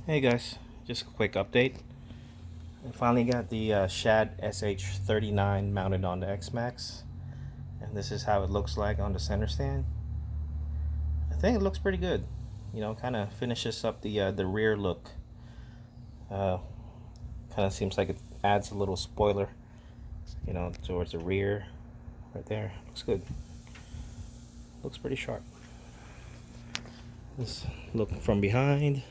Hey guys, just a quick update. I finally got the Shad SH39 mounted on the XMAX, and this is how it looks like on the center stand. I think it looks pretty good. Kind of finishes up the rear look. Uh, kind of seems like it adds a little spoiler, towards the rear, right there. Looks good. Looks pretty sharp. Let's look from behind.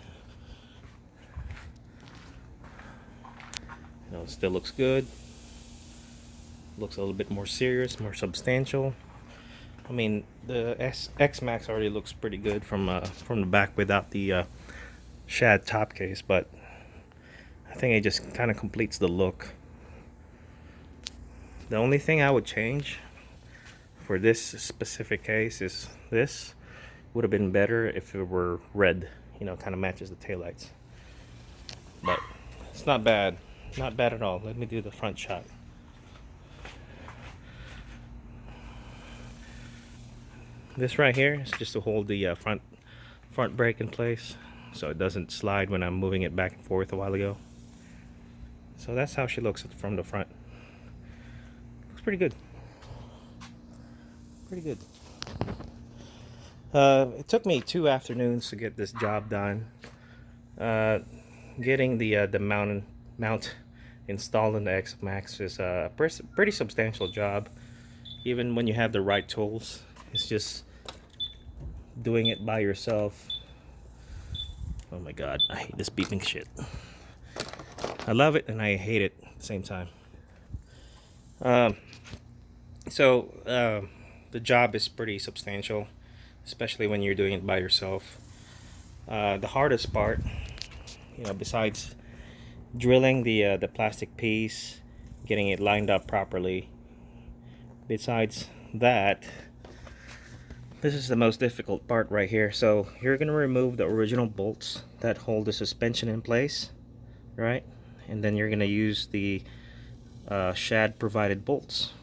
It still looks good. Looks a little bit more serious, more substantial. I mean, the XMAX already looks pretty good from the back without the Shad top case, but I think it just kind of completes the look. The only thing I would change for this specific case is this would have been better if it were red. Kind of matches the taillights. But it's not bad. Not bad at all. Let me do the front shot. This right here is just to hold the front brake in place so it doesn't slide when I'm moving it back and forth a while ago. So that's how she looks from the front. Looks pretty good. Pretty good. It took me 2 afternoons to get this job done. Getting the mount installed in the XMAX is a pretty substantial job. Even when you have the right tools, it's just doing it by yourself. Oh my god, I hate this beeping shit. I love it and I hate it at the same time. The job is pretty substantial, especially when you're doing it by yourself. The hardest part, besides drilling the plastic piece, getting it lined up properly, besides that, this is the most difficult part right here. So you're going to remove the original bolts that hold the suspension in place, right? And then you're going to use the Shad provided bolts.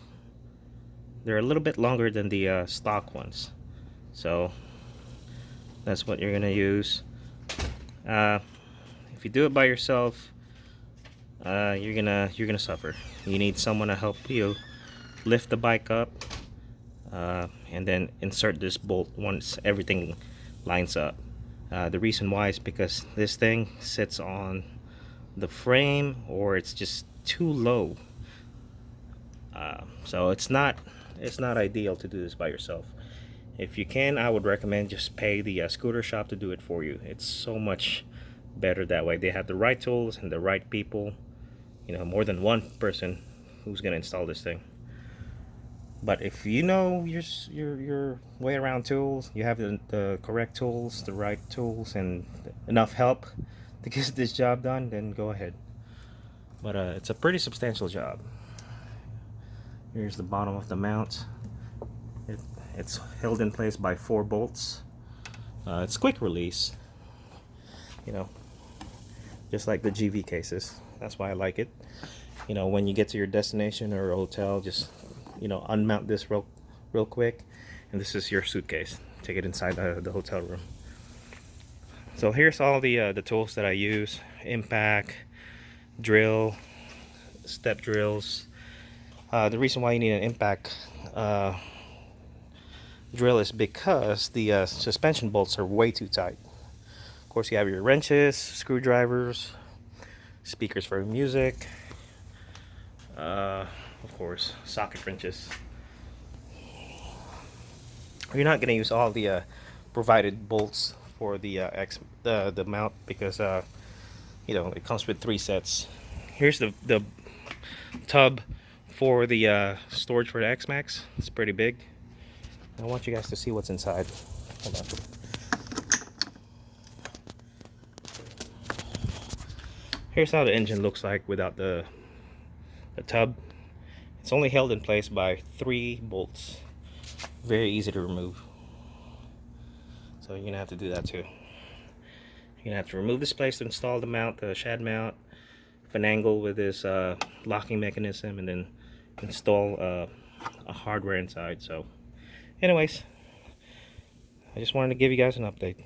They're a little bit longer than the stock ones, so that's what you're going to use. If you do it by yourself, you're gonna suffer. You need someone to help you lift the bike up, and then insert this bolt once everything lines up. The reason why is because this thing sits on the frame, or it's just too low. So it's not ideal to do this by yourself. If you can, I would recommend just pay the scooter shop to do it for you. It's so much better that way. They have the right tools and the right people. More than one person who's gonna install this thing. But if you know your way around tools, you have the correct tools, the right tools, and enough help to get this job done, then go ahead. But it's a pretty substantial job. Here's the bottom of the mount. It's held in place by 4 bolts. It's quick release, just like the GV cases. That's why I like it. When you get to your destination or a hotel, just unmount this real quick, and this is your suitcase. Take it inside the hotel room. So here's all the tools that I use: impact, drill, step drills. The reason why you need an impact drill is because the suspension bolts are way too tight. Of course, you have your wrenches, screwdrivers, speakers for music, of course, socket wrenches. You're not going to use all the provided bolts for the mount, because it comes with 3 sets. Here's the tub for the storage for the XMAX. It's pretty big. I want you guys to see what's inside. Hold on. Here's how the engine looks like without the tub. It's only held in place by 3 bolts. Very easy to remove. So you're gonna have to do that too. You're gonna have to remove this place to install the mount, the Shad mount, finagle with this locking mechanism, and then install a hardware inside. So anyways, I just wanted to give you guys an update.